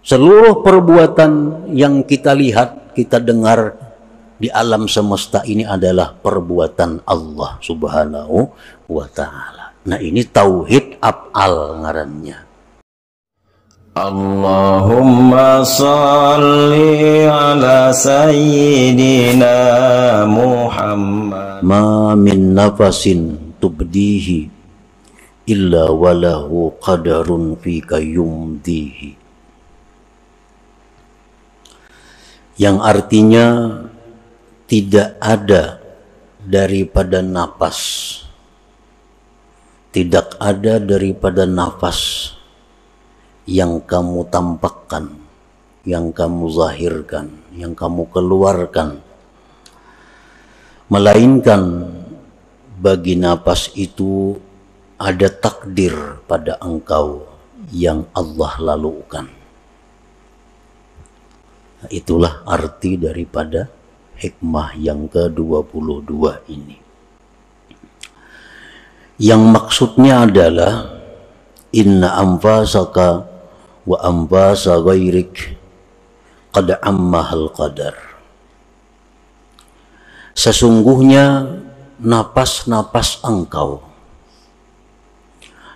Seluruh perbuatan yang kita lihat, kita dengar di alam semesta ini adalah perbuatan Allah Subhanahu wa ta'ala. Nah, ini tauhid af'al ngarannya. Allahumma salli ala sayyidina Muhammad. Ma min nafasin tubdihi illa walahu qadarun fika yumdihi. Yang artinya tidak ada daripada nafas, tidak ada daripada nafas yang kamu tampakkan, yang kamu zahirkan, yang kamu keluarkan, melainkan bagi nafas itu ada takdir pada engkau yang Allah lalukan. Itulah arti daripada hikmah yang ke-22 ini. Yang maksudnya adalah inna anfasaka wa anfasa ghairik qad ammahal qadar. Sesungguhnya napas-napas engkau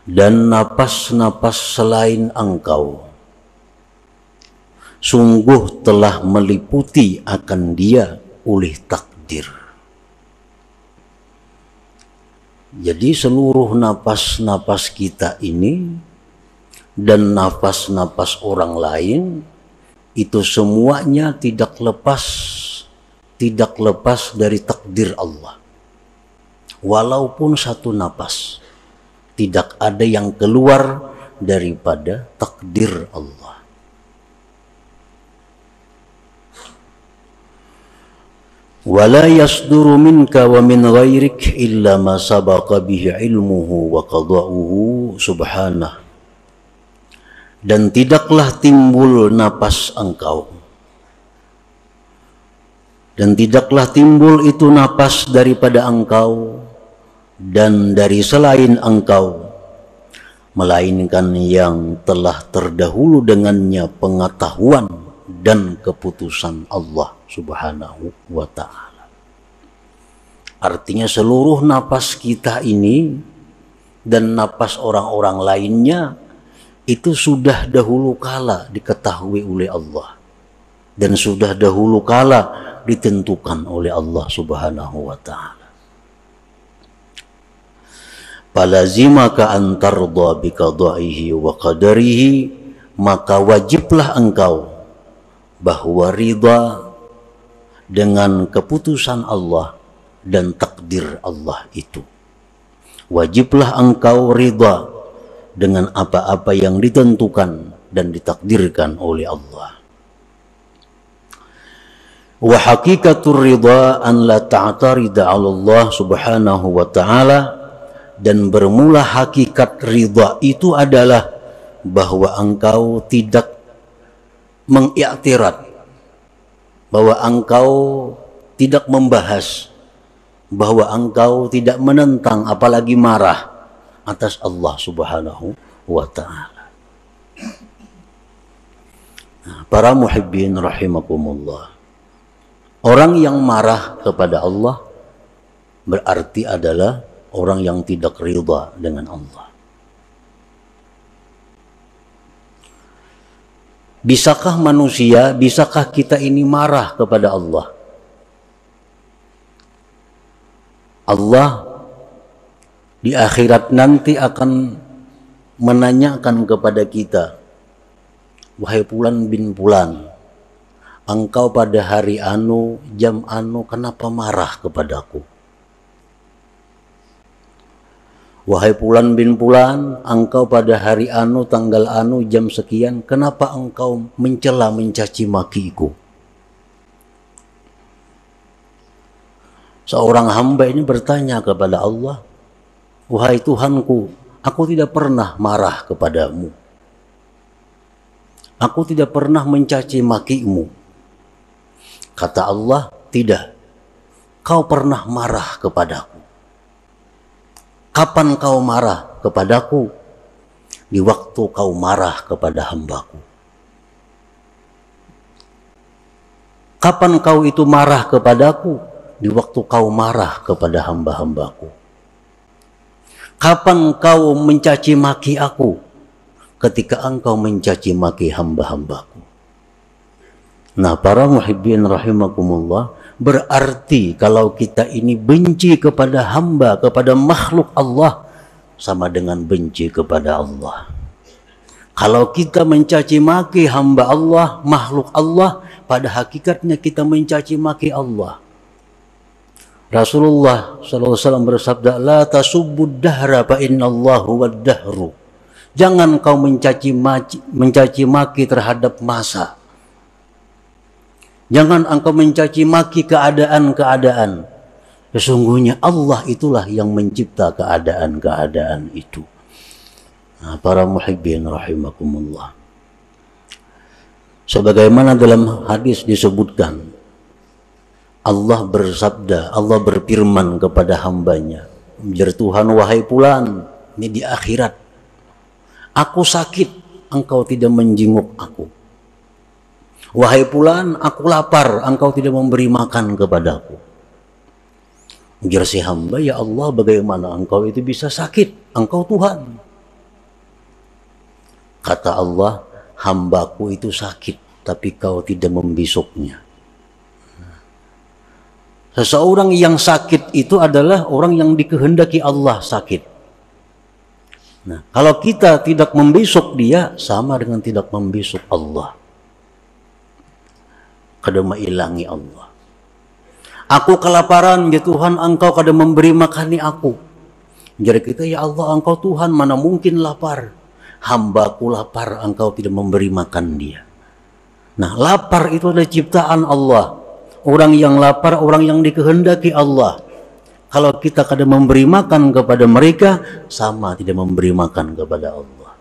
dan napas-napas selain engkau sungguh telah meliputi akan dia oleh takdir. Jadi seluruh napas-napas kita ini dan napas-napas orang lain itu semuanya tidak lepas dari takdir Allah. Walaupun satu napas, tidak ada yang keluar daripada takdir Allah. Wala yasduru minka wa min ghairik illa ma sabaqa bihi ilmuhu wa qada'uhu subhanah. Dan tidaklah timbul napas engkau, dan tidaklah timbul itu napas daripada engkau dan dari selain engkau, melainkan yang telah terdahulu dengannya pengetahuan dan keputusan Allah Subhanahu wa ta'ala. Artinya seluruh napas kita ini dan napas orang-orang lainnya itu sudah dahulu kala diketahui oleh Allah dan sudah dahulu kala ditentukan oleh Allah Subhanahu wa ta'ala. Falazimaka an tarda biqada'ihi wa qadarihi, maka wajiblah engkau bahwa ridha dengan keputusan Allah dan takdir Allah itu. Wajiblah engkau ridha dengan apa-apa yang ditentukan dan ditakdirkan oleh Allah. Wa hakikatur ridha an la ta'tarida 'ala Allah Subhanahu wa ta'ala, dan bermula hakikat ridha itu adalah bahwa engkau tidak mengiktirad, bahwa engkau tidak membahas, bahwa engkau tidak menentang apalagi marah atas Allah Subhanahu wa ta'ala. Nah, para muhibbin rahimakumullah, orang yang marah kepada Allah berarti adalah orang yang tidak ridha dengan Allah. Bisakah manusia, bisakah kita ini marah kepada Allah? Allah di akhirat nanti akan menanyakan kepada kita, wahai Fulan bin Fulan, engkau pada hari anu, jam anu, kenapa marah kepadaku? Wahai Fulan bin Fulan, engkau pada hari anu, tanggal anu, jam sekian, kenapa engkau mencela, mencaci makiku? Seorang hamba ini bertanya kepada Allah, wahai Tuhanku, aku tidak pernah marah kepadamu. Aku tidak pernah mencaci makimu. Kata Allah, tidak. Kau pernah marah kepadaku. Kapan kau marah kepadaku? Di waktu kau marah kepada hambaku. Kapan kau itu marah kepadaku? Di waktu kau marah kepada hamba-hambaku. Kapan kau mencaci maki aku? Ketika engkau mencaci maki hamba-hambaku. Nah, para muhibbin rahimakumullah, berarti kalau kita ini benci kepada hamba, kepada makhluk Allah, sama dengan benci kepada Allah. Kalau kita mencaci maki hamba Allah, makhluk Allah, pada hakikatnya kita mencaci maki Allah. Rasulullah SAW bersabda, la tasubbud dahra fa innallahu wad-dahru. Jangan kau mencaci maki terhadap masa. Jangan engkau mencaci maki keadaan-keadaan. Sesungguhnya Allah itulah yang mencipta keadaan-keadaan itu. Nah, para muhibbin rahimakumullah. Sebagaimana dalam hadis disebutkan, Allah bersabda, Allah berfirman kepada hambanya, "Ya Tuhan, wahai fulan," ini di akhirat, "aku sakit, engkau tidak menjenguk aku. Wahai fulan, aku lapar, engkau tidak memberi makan kepadaku." Ujar si hamba, "Ya Allah, bagaimana engkau itu bisa sakit? Engkau Tuhan." Kata Allah, "Hambaku itu sakit, tapi kau tidak membisuknya." Seseorang yang sakit itu adalah orang yang dikehendaki Allah sakit. Nah, kalau kita tidak membisuk dia, sama dengan tidak membisuk Allah. Kada mailangi Allah. Aku kelaparan, ya Tuhan, engkau kada memberi makani aku. Jadi kita, ya Allah, engkau Tuhan, mana mungkin lapar. Hambaku lapar, engkau tidak memberi makan dia. Nah, lapar itu adalah ciptaan Allah. Orang yang lapar, orang yang dikehendaki Allah. Kalau kita kada memberi makan kepada mereka, sama tidak memberi makan kepada Allah.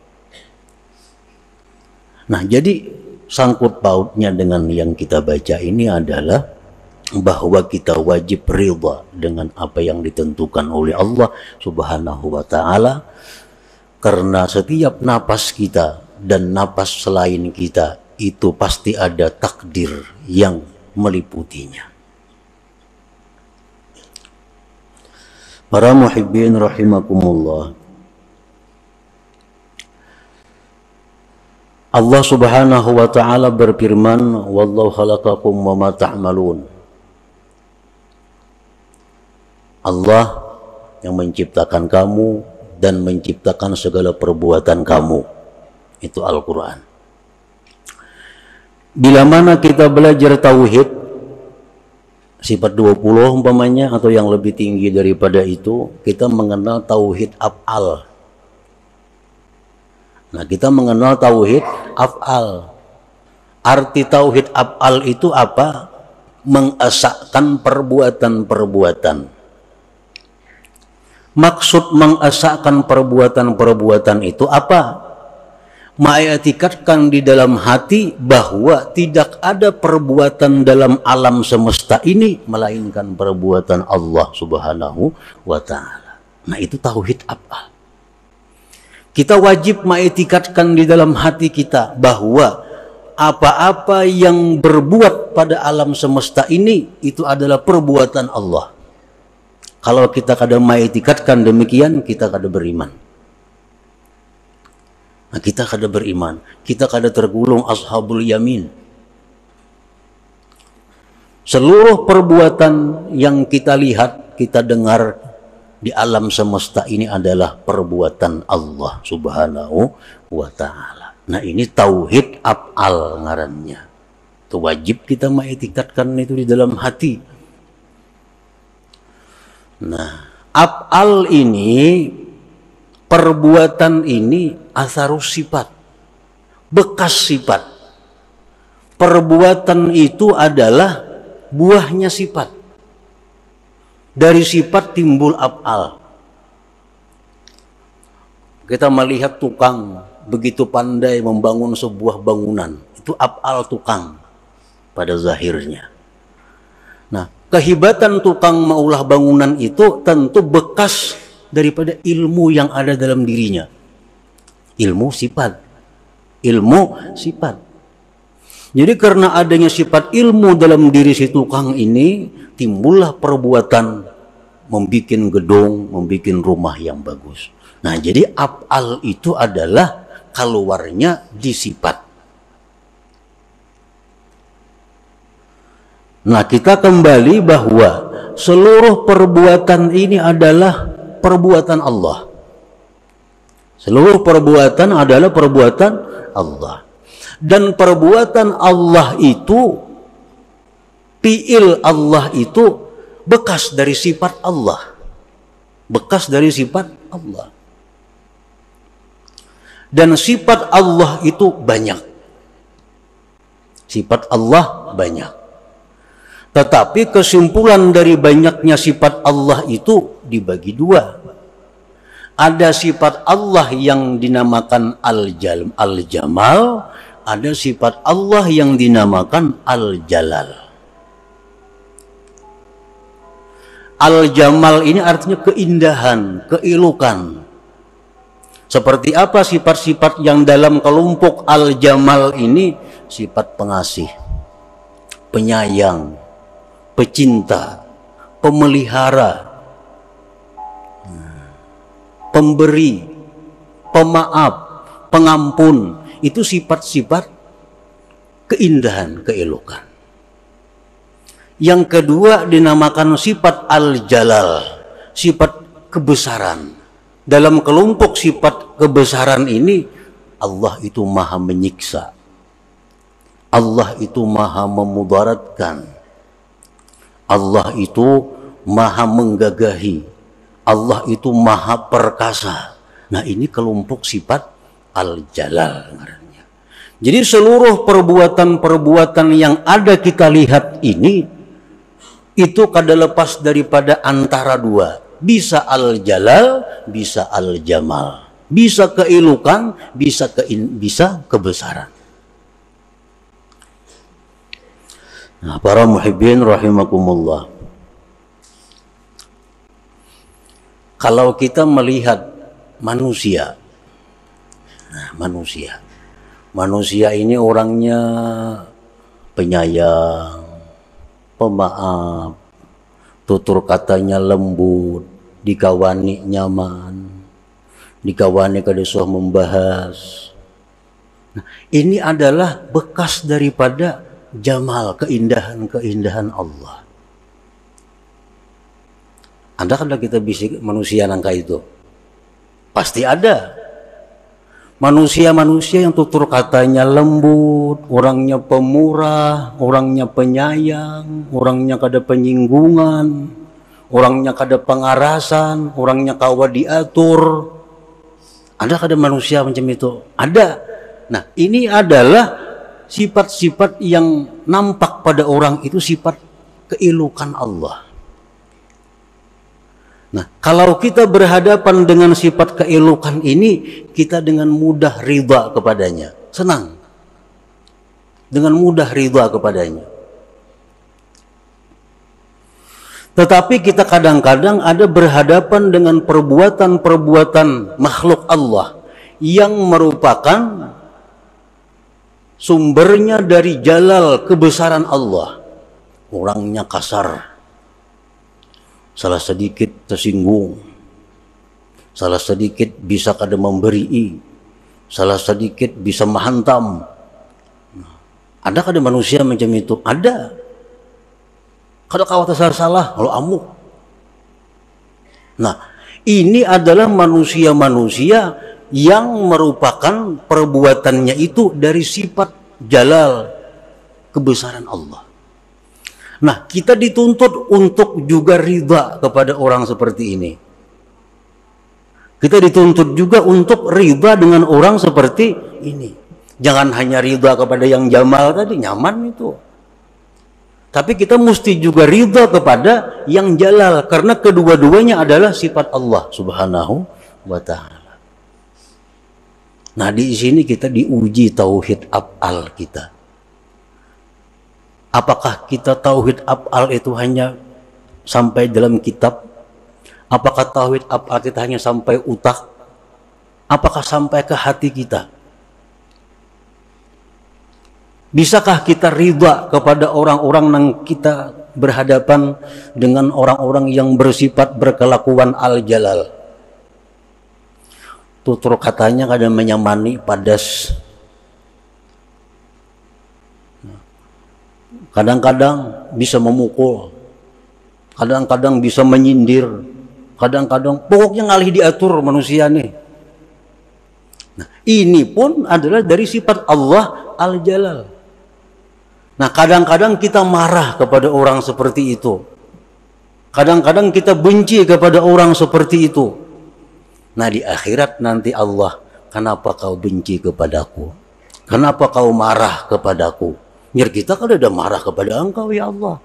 Nah, jadi sangkut pautnya dengan yang kita baca ini adalah bahwa kita wajib ridha dengan apa yang ditentukan oleh Allah Subhanahu wa ta'ala, karena setiap napas kita dan napas selain kita itu pasti ada takdir yang meliputinya. Para muhibbin rahimakumullah, Allah Subhanahu wa ta'ala berfirman, "Wallahu khalaqakum wa ma ta'malun." Allah yang menciptakan kamu dan menciptakan segala perbuatan kamu. Itu Al-Quran. Bila mana kita belajar tauhid sifat 20 umpamanya, atau yang lebih tinggi daripada itu, kita mengenal tauhid af'al. Nah, kita mengenal tauhid af'al. Arti tauhid af'al itu apa? Mengesahkan perbuatan-perbuatan. Maksud mengesahkan perbuatan-perbuatan itu apa? Mengiktikadkan di dalam hati bahwa tidak ada perbuatan dalam alam semesta ini melainkan perbuatan Allah Subhanahu wa ta'ala. Nah, itu tauhid af'al. Kita wajib mengiktikadkan di dalam hati kita bahwa apa-apa yang berbuat pada alam semesta ini itu adalah perbuatan Allah. Kalau kita kada mengiktikadkan demikian, kita kada beriman. Nah, kita kada beriman, kita kada tergolong ashabul yamin. Seluruh perbuatan yang kita lihat, kita dengar di alam semesta ini adalah perbuatan Allah Subhanahu wa ta'ala. Nah, ini tauhid af'al ngarannya. Itu wajib kita mengiktikadkan itu di dalam hati. Nah, af'al ini, perbuatan ini asarus sifat, bekas sifat. Perbuatan itu adalah buahnya sifat. Dari sifat timbul af'al. Kita melihat tukang begitu pandai membangun sebuah bangunan, itu af'al tukang pada zahirnya. Nah, kehebatan tukang maulah bangunan itu tentu bekas daripada ilmu yang ada dalam dirinya. Ilmu sifat. Ilmu sifat. Jadi karena adanya sifat ilmu dalam diri si tukang ini, timbullah perbuatan membuat gedung, membuat rumah yang bagus. Nah, jadi af'al itu adalah keluarnya di sifat. Nah, kita kembali bahwa seluruh perbuatan ini adalah perbuatan Allah. Seluruh perbuatan adalah perbuatan Allah. Dan perbuatan Allah itu, fi'il Allah itu bekas dari sifat Allah. Bekas dari sifat Allah. Dan sifat Allah itu banyak. Sifat Allah banyak. Tetapi kesimpulan dari banyaknya sifat Allah itu dibagi dua. Ada sifat Allah yang dinamakan Al-Jamal, ada sifat Allah yang dinamakan Al-Jalal. Al-Jamal ini artinya keindahan, keelukan. Seperti apa sifat-sifat yang dalam kelompok Al-Jamal ini? Sifat pengasih, penyayang, pecinta, pemelihara, pemberi, pemaaf, pengampun. Itu sifat-sifat keindahan, keelokan. Yang kedua dinamakan sifat Al-Jalal, sifat kebesaran. Dalam kelompok sifat kebesaran ini, Allah itu maha menyiksa, Allah itu maha memudaratkan, Allah itu maha menggagahi, Allah itu maha perkasa. Nah, ini kelompok sifat Al-Jalal. Jadi seluruh perbuatan-perbuatan yang ada kita lihat ini, itu kada lepas daripada antara dua. Bisa Al-Jalal, bisa Al-Jamal. Bisa keelukan, bisa kebesaran. Nah, para muhibbin rahimakumullah. Kalau kita melihat manusia, nah, manusia ini orangnya penyayang, pemaaf, tutur katanya lembut, dikawani nyaman, dikawani kada susah membahas. Nah, ini adalah bekas daripada jamal, keindahan Allah. Ada kada kita bisik manusia nangka itu? Pasti ada. Manusia-manusia yang tutur katanya lembut, orangnya pemurah, orangnya penyayang, orangnya kada penyinggungan, orangnya kada pengarasan, orangnya kawa diatur. Ada kada manusia macam itu? Ada. Nah, ini adalah sifat-sifat yang nampak pada orang itu, sifat keelukan Allah. Nah, kalau kita berhadapan dengan sifat keelukan ini, kita dengan mudah ridha kepadanya, senang, dengan mudah ridha kepadanya. Tetapi kita kadang-kadang ada berhadapan dengan perbuatan-perbuatan makhluk Allah yang merupakan sumbernya dari jalal kebesaran Allah. Orangnya kasar, salah sedikit tersinggung, salah sedikit bisa kada memberi, salah sedikit bisa menghantam. Ada kada manusia macam itu? Ada. Kada kawat salah, kalau amuk. Nah, ini adalah manusia-manusia yang merupakan perbuatannya itu dari sifat jalal, kebesaran Allah. Nah, kita dituntut untuk juga ridha kepada orang seperti ini. Kita dituntut juga untuk ridha dengan orang seperti ini. Jangan hanya ridha kepada yang jamal tadi, nyaman itu. Tapi kita mesti juga ridha kepada yang jalal, karena kedua-duanya adalah sifat Allah Subhanahu wa ta'ala. Nah, di sini kita diuji tauhid af'al kita. Apakah kita tauhid af'al itu hanya sampai dalam kitab? Apakah tauhid af'al kita hanya sampai utak? Apakah sampai ke hati kita? Bisakah kita ridha kepada orang-orang yang kita berhadapan dengan orang-orang yang bersifat berkelakuan al-jalal? Tutur katanya kadang menyamani, padas. Kadang-kadang bisa memukul, kadang-kadang bisa menyindir, kadang-kadang pokoknya ngalih diatur manusia nih. Nah, ini pun adalah dari sifat Allah al-jalal. Nah, kadang-kadang kita marah kepada orang seperti itu. Kadang-kadang kita benci kepada orang seperti itu. Nah, di akhirat nanti Allah, kenapa kau benci kepadaku? Kenapa kau marah kepadaku? Biar kita kan udah marah kepada engkau ya Allah.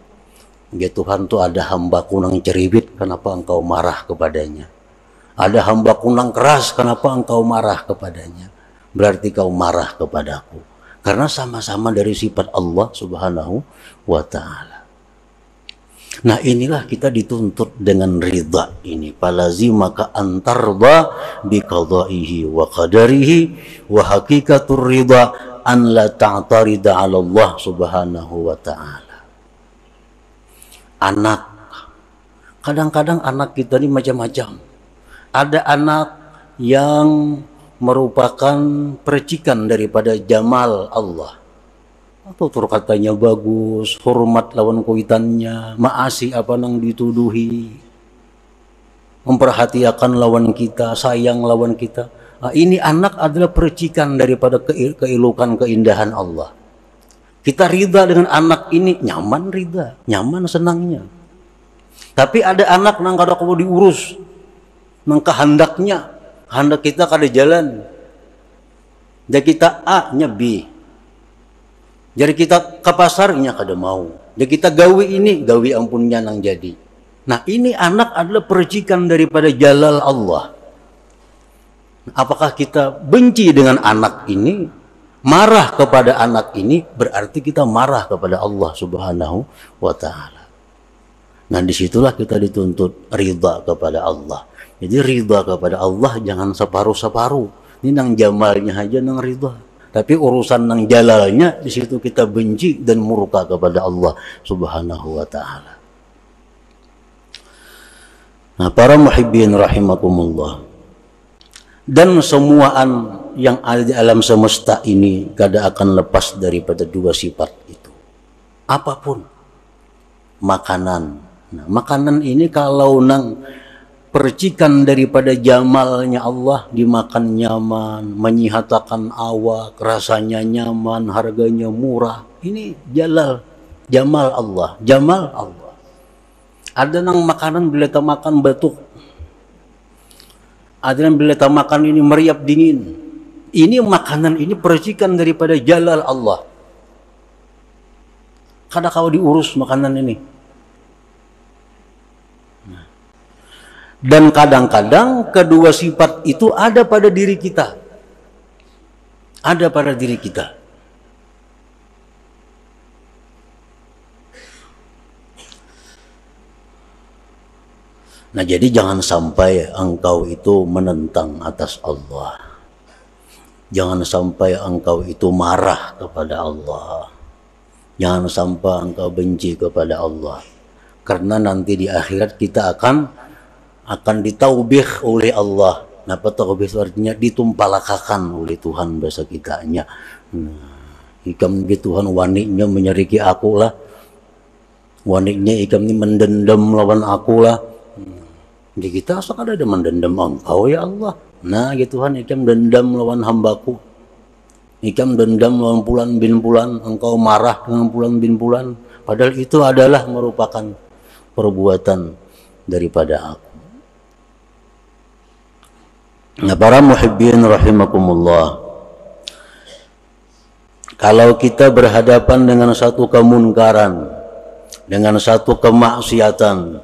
Ya Tuhan, tuh ada hambaku nang ceribit, kenapa engkau marah kepadanya? Ada hambaku nang keras, kenapa engkau marah kepadanya? Berarti kau marah kepadaku. Karena sama-sama dari sifat Allah subhanahu wa ta'ala. Nah, inilah kita dituntut dengan ridha ini. Falazimaka antarda biqadaihi wa qadarihi wa hakikatur ridha an la ta'tarida 'ala Allah subhanahu wa ta'ala. Anak, kadang-kadang anak kita ini macam-macam. Ada anak yang merupakan percikan daripada jamal Allah, atau tur katanya bagus, hormat lawan kuitannya, maasi apa nang dituduhi, memperhatikan lawan kita, sayang lawan kita. Nah, ini anak adalah percikan daripada keelukan keindahan Allah. Kita ridha dengan anak ini, nyaman ridha, nyaman senangnya. Tapi ada anak nang kada kudu diurus, nang kehendaknya. Hendak kita kada jalan. Jadi kita A nya B. Jadi kita ke pasarnya kada mau. Jadi kita gawi ini, gawi ampunnya nang jadi. Nah, ini anak adalah percikan daripada jalal Allah. Apakah kita benci dengan anak ini, marah kepada anak ini, berarti kita marah kepada Allah subhanahu wa ta'ala. Nah, disitulah kita dituntut ridha kepada Allah. Jadi ridha kepada Allah jangan separuh-separuh. Ini nang jamalnya aja nang ridha. Tapi urusan nang jalalnya di situ kita benci dan murka kepada Allah subhanahu wa ta'ala. Nah, para muhibbin rahimakumullah. Dan semuaan yang ada di alam semesta ini kada akan lepas daripada dua sifat itu. Apapun. Makanan. Nah, makanan ini kalau nang percikan daripada jamalnya Allah, dimakan nyaman, menyihatakan awak, rasanya nyaman, harganya murah. Ini jalal, jamal Allah, jamal Allah. Ada nang makanan bila tak makan batuk. Ada nang bila tak makan ini meriap dingin. Ini makanan ini percikan daripada jalal Allah. Kada kau diurus makanan ini. Dan kadang-kadang kedua sifat itu ada pada diri kita. Ada pada diri kita. Nah, jadi jangan sampai engkau itu menentang atas Allah. Jangan sampai engkau itu marah kepada Allah. Jangan sampai engkau benci kepada Allah. Karena nanti di akhirat kita akan ditaubih oleh Allah. Napa taubih artinya ditumpalakakan oleh Tuhan bahasa kitanya. Ikam di Tuhan waniknya menyeriki aku lah. Waniknya ikam ini mendendam lawan aku lah. Jadi kita asal ada mendendam engkau ya Allah. Nah ya Tuhan, ikam dendam lawan hambaku. Ikam dendam lawan Fulan bin Fulan. Engkau marah dengan Fulan bin Fulan. Padahal itu adalah merupakan perbuatan daripada aku. Nah, para muhibbin rahimakumullah, kalau kita berhadapan dengan satu kemunkaran, dengan satu kemaksiatan,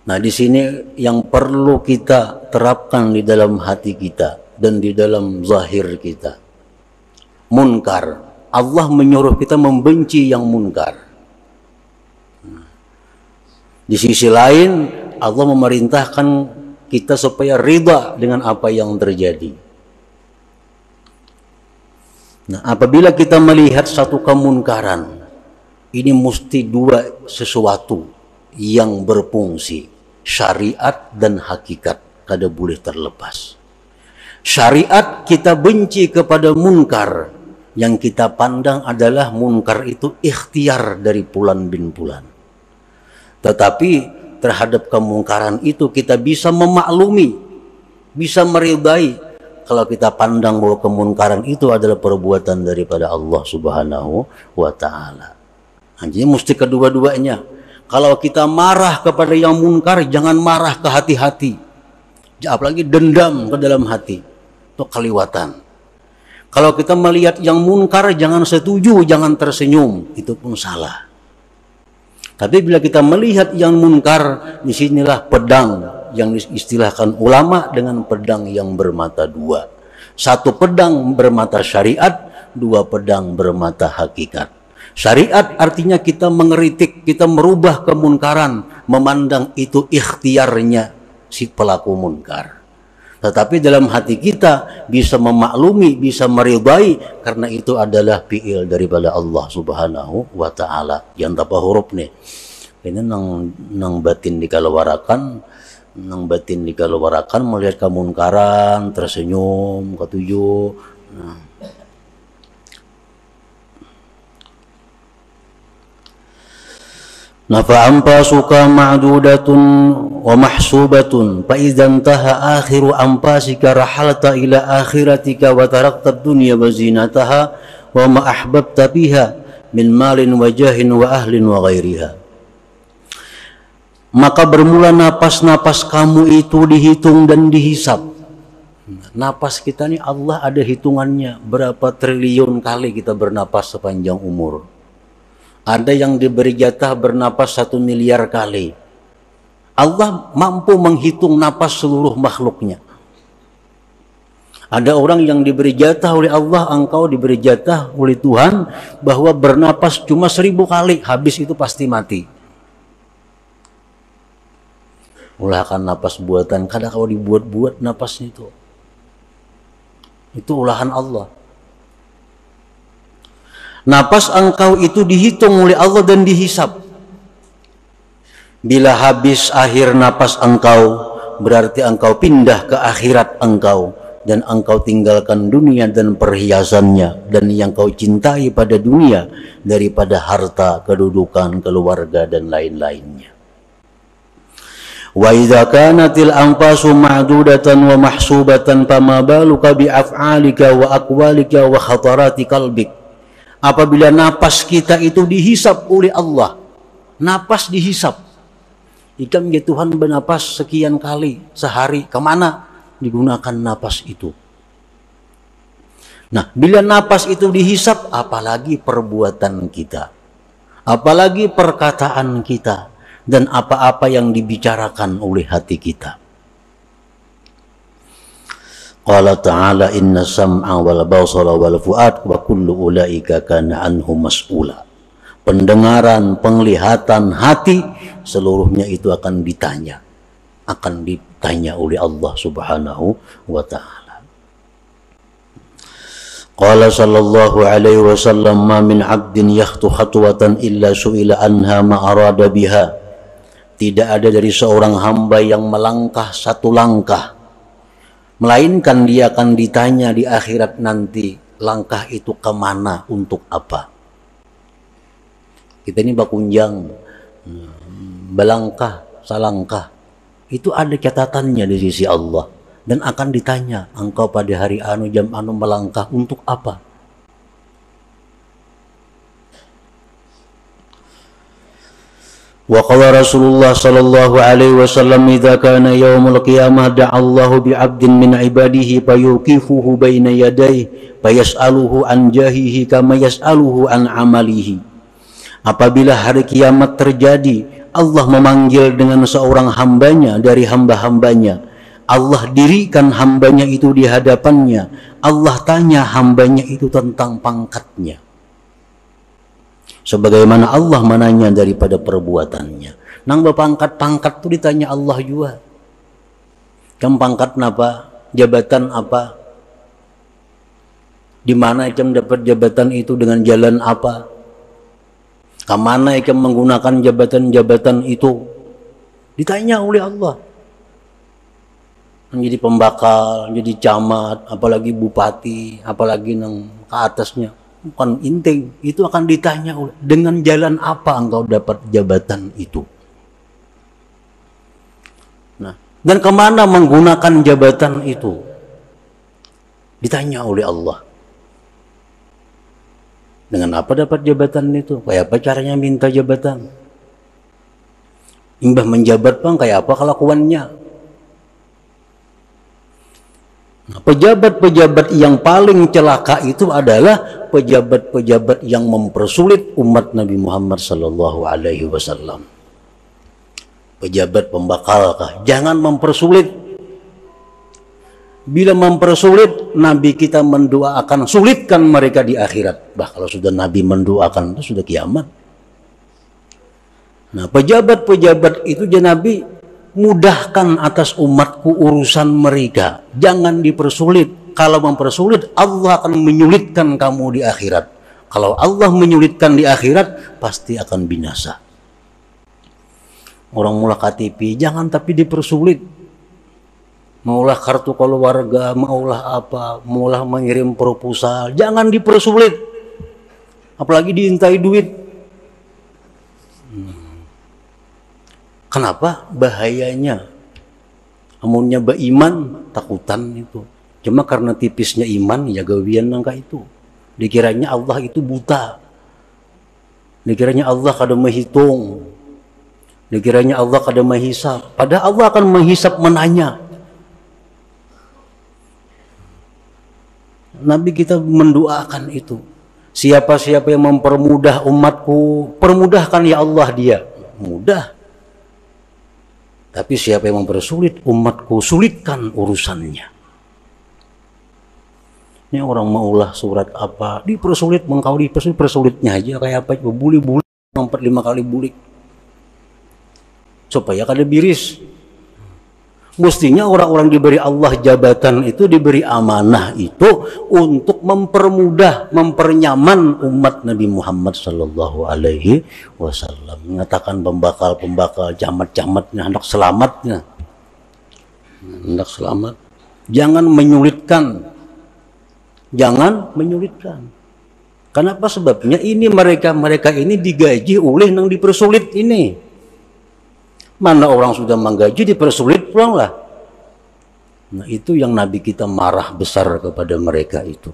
nah di sini yang perlu kita terapkan di dalam hati kita dan di dalam zahir kita, munkar. Allah menyuruh kita membenci yang munkar. Di sisi lain Allah memerintahkan kita supaya ridha dengan apa yang terjadi. Nah, apabila kita melihat satu kemunkaran, ini mesti dua sesuatu yang berfungsi, syariat dan hakikat, kada boleh terlepas. Syariat kita benci kepada munkar, yang kita pandang adalah munkar itu ikhtiar dari Fulan bin Fulan. Tetapi terhadap kemungkaran itu kita bisa memaklumi, bisa meridai kalau kita pandang bahwa kemunkaran itu adalah perbuatan daripada Allah Subhanahu wa Ta'ala. Jadi mesti kedua-duanya. Kalau kita marah kepada yang munkar, jangan marah ke hati-hati, apalagi dendam ke dalam hati, itu kaliwatan. Kalau kita melihat yang munkar, jangan setuju, jangan tersenyum, itu pun salah. Tapi bila kita melihat yang munkar, disinilah pedang yang diistilahkan ulama dengan pedang yang bermata dua. Satu pedang bermata syariat, dua pedang bermata hakikat. Syariat artinya kita mengeritik, kita merubah kemunkaran, memandang itu ikhtiarnya si pelaku munkar. Tetapi dalam hati kita bisa memaklumi, bisa meridai, karena itu adalah fi'il daripada Allah Subhanahu wa Ta'ala. Yang tapa huruf nih, ini nang batin dikalawarakan, melihat kemunkaran, tersenyum, ketujuh. Nafa'ampa suka ma'dudatun wa mahsubatun fa idza intaha akhiru anfasika rahalta ila akhiratika wa tarakta ad-dunya wa zinataha wa ma ahbabta biha min malin wa jahin wa ahlin wa ghairiha. Maka bermula napas-napas kamu itu dihitung dan dihisap. Napas kita nih Allah ada hitungannya, berapa triliun kali kita bernapas sepanjang umur. Ada yang diberi jatah bernapas 1 miliar kali. Allah mampu menghitung napas seluruh makhluknya. Ada orang yang diberi jatah oleh Allah, engkau diberi jatah oleh Tuhan bahwa bernapas cuma 1000 kali, habis itu pasti mati. Ulahan napas buatan, kadang kalau dibuat-buat napasnya itu ulahan Allah. Napas engkau itu dihitung oleh Allah dan dihisap. Bila habis akhir napas engkau, berarti engkau pindah ke akhirat engkau, dan engkau tinggalkan dunia dan perhiasannya dan yang kau cintai pada dunia daripada harta, kedudukan, keluarga dan lain-lainnya. Wa idza kanatil anfasu ma'dudatan wa mahsubatan fama baluka bi af'alika wa aqwalika wa khatarati qalbik. Apabila napas kita itu dihisap oleh Allah, napas dihisap. Ikan ya Tuhan bernapas sekian kali sehari, kemana digunakan napas itu? Nah, bila napas itu dihisap, apalagi perbuatan kita, apalagi perkataan kita, dan apa-apa yang dibicarakan oleh hati kita. Qala ta'ala inna sam'a wal basara wal fu'ad wa kullu ulaika kana anhu mas'ula. Pendengaran, penglihatan, hati, seluruhnya itu akan ditanya oleh Allah Subhanahu wa Ta'ala. Qala sallallahu alaihi wasallam ma min 'abdin yakhtu khatwatan illa su'ila anha ma arada biha. Tidak ada dari seorang hamba yang melangkah satu langkah, melainkan dia akan ditanya di akhirat nanti, langkah itu kemana, untuk apa. Kita ini bakunjang, belangkah, salangkah, itu ada catatannya di sisi Allah, dan akan ditanya, engkau pada hari anu jam anu melangkah untuk apa. Wa qala Rasulullah sallallahu alaihi wasallam idza kana yaumul qiyamah da'a Allahu bi 'abdin min 'ibadihi fayuqifuhu baina yadayhi fayas'aluhu an jahihi kama yas'aluhu an 'amalihi. Apabila hari kiamat terjadi, Allah memanggil dengan seorang hambanya dari hamba-hambanya. Allah dirikan hambanya itu di hadapannya. Allah tanya hambanya itu tentang pangkatnya, sebagaimana Allah menanya daripada perbuatannya. Nang berpangkat-pangkat itu ditanya Allah juga. Kamu pangkat apa? Jabatan apa? Di mana ikam dapat jabatan itu, dengan jalan apa? Kemana ikam menggunakan jabatan-jabatan itu? Ditanya oleh Allah. Menjadi pembakal, jadi camat, apalagi bupati, apalagi nang ke atasnya. Bukan inting, itu akan ditanya dengan jalan apa engkau dapat jabatan itu. Nah, dan kemana menggunakan jabatan itu? Ditanya oleh Allah. Dengan apa dapat jabatan itu? Kayak apa caranya minta jabatan? Imbah menjabat bang, kayak apa kelakuannya? Nah, pejabat-pejabat yang paling celaka itu adalah pejabat-pejabat yang mempersulit umat Nabi Muhammad sallallahu alaihi wasallam. Pejabat pembakalkah? Jangan mempersulit. Bila mempersulit, Nabi kita mendoakan sulitkan mereka di akhirat. Bah, kalau sudah Nabi mendoakan itu sudah kiamat. Nah, pejabat-pejabat itu Nabi mudahkan atas umatku urusan mereka. Jangan dipersulit. Kalau mempersulit, Allah akan menyulitkan kamu di akhirat. Kalau Allah menyulitkan di akhirat, pasti akan binasa. Orang mula KTP, jangan tapi dipersulit. Maulah kartu keluarga, maulah apa, maulah mengirim proposal, jangan dipersulit. Apalagi diintai duit. Kenapa? Bahayanya. Amunnya beriman, takutan itu. Cuma karena tipisnya iman, ya gawian nangka itu. Dikiranya Allah itu buta. Dikiranya Allah kada menghitung. Dikiranya Allah kada menghisap. Padahal Allah akan menghisap, menanya. Nabi kita mendoakan itu. Siapa-siapa yang mempermudah umatku, permudahkan ya Allah dia. Mudah. Tapi siapa yang mempersulit umatku, sulitkan urusannya. Ini orang maulah surat apa, dipersulit, mengkau dipersulit, persulitnya aja kayak apa, buli-buli, 4-5 kali bulik. Supaya kada biris. Mestinya orang-orang diberi Allah jabatan itu, diberi amanah itu untuk mempermudah, mempernyaman umat Nabi Muhammad sallallahu alaihi wasallam. Mengatakan pembakal-pembakal, camat-camatnya, hendak selamatnya. Hendak selamat. Jangan menyulitkan. Jangan menyulitkan. Kenapa sebabnya? Ini mereka ini digaji oleh yang dipersulit ini. Mana orang sudah menggaji dipersulit pulanglah. Nah, itu yang Nabi kita marah besar kepada mereka itu.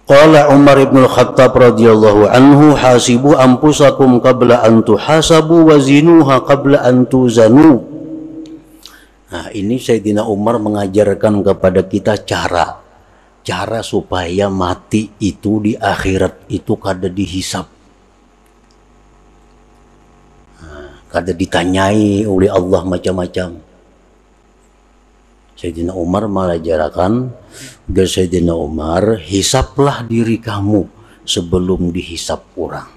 Qala Umar ibn al-Khattab radhiyallahu anhu, hasibu anfusakum qabla an tuhasabu wa zinuha qabla an tuzanu. Nah, ini Sayyidina Umar mengajarkan kepada kita cara supaya mati itu di akhirat itu kada dihisap, kada ditanyai oleh Allah macam-macam. Sayyidina Umar mengajarkan agar Sayyidina Umar, hisaplah diri kamu sebelum dihisap orang.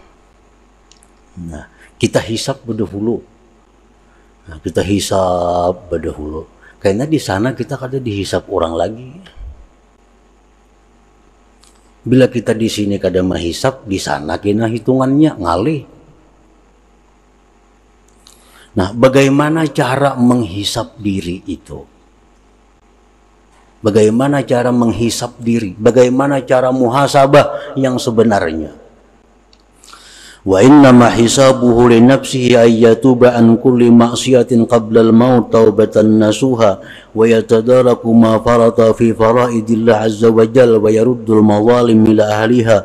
Nah, kita hisap berdahulu. Nah, kita hisap berdahulu. Karena di sana kita kada dihisap orang lagi. Bila kita di sini kada menghisap, di sana kena hitungannya ngalih. Nah, bagaimana cara menghisap diri itu? Bagaimana cara menghisap diri? Bagaimana cara muhasabah yang sebenarnya? Wa inna ma hisabuhu li nafsihi ay yatuba an kulli ma'siyatin qabla al-maut taubatan nasuha wa yatadaraku ma farata fi faraidillah azza wa jalla wa yaruddu al-mazalim ila ahliha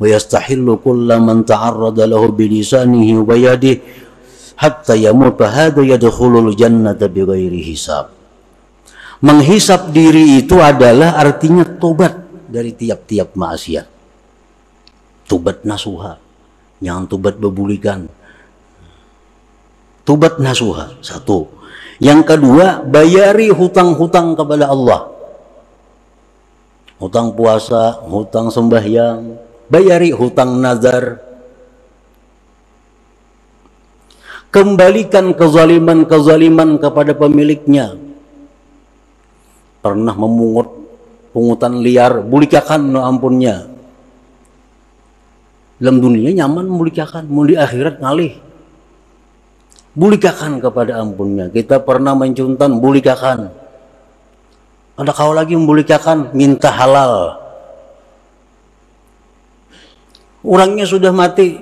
wa yastahillu kulla man ta'arrada lahu bi lisanihi wa yadihi hatta yamut hadha yadkhulul jannata bighairi hisab. Menghisap diri itu adalah artinya tobat dari tiap-tiap maksiat. Tobat nasuha. Jangan tobat bebulikan. Tobat nasuha, satu. Yang kedua, bayari hutang-hutang kepada Allah. Hutang puasa, hutang sembahyang, bayari hutang nazar. Kembalikan kezaliman-kezaliman kepada pemiliknya. Pernah memungut pungutan liar, bulikakan no ampunnya. Dalam dunia nyaman bulikakan, mau di akhirat ngalih. Bulikakan kepada ampunnya. Kita pernah mencuntan, bulikakan. Ada kau lagi membulikakan, minta halal. Orangnya sudah mati,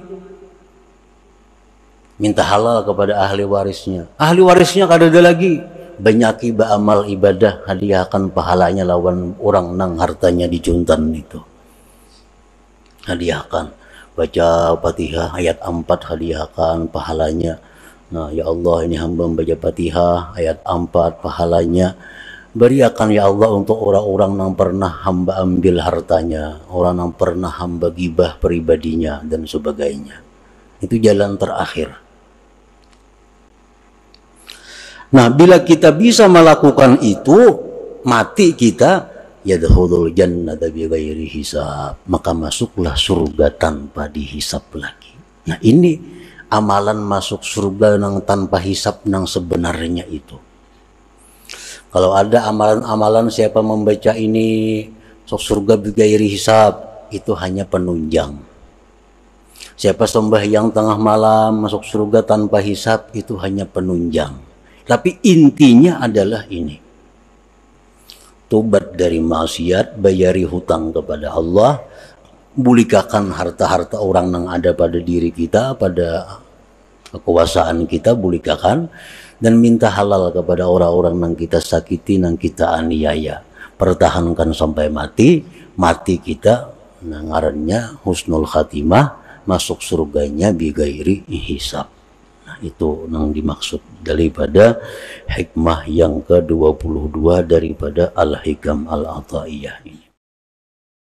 minta halal kepada ahli warisnya. Ahli warisnya kada ada lagi, banyaki ba amal ibadah, hadiahkan pahalanya lawan orang nang hartanya dicuntan itu. Hadiahkan, baca Fatihah ayat 4, hadiahkan pahalanya. Nah, ya Allah, ini hamba membaca Fatihah ayat 4, pahalanya beriakan ya Allah untuk orang-orang yang pernah hamba ambil hartanya, orang yang pernah hamba gibah pribadinya dan sebagainya. Itu jalan terakhir. Nah, bila kita bisa melakukan itu, mati kita, yadkhulul jannata bighairi hisab, maka masuklah surga tanpa dihisab lagi. Nah, ini amalan masuk surga nang tanpa hisab nang sebenarnya itu. Kalau ada amalan-amalan siapa membaca ini sok surga bighairi hisab, itu hanya penunjang. Siapa sembahyang tengah malam masuk surga tanpa hisab, itu hanya penunjang. Tapi intinya adalah ini. Tobat dari maksiat, bayari hutang kepada Allah, bulikakan harta-harta orang yang ada pada diri kita, pada kekuasaan kita, bulikakan, dan minta halal kepada orang-orang yang kita sakiti, yang kita aniaya. Pertahankan sampai mati, mati kita ngarannya husnul khatimah, masuk surganya bighairi hisab. Nah, itu yang dimaksud daripada hikmah yang ke-22 daripada Al-Hikam Al-Ataiyah ini.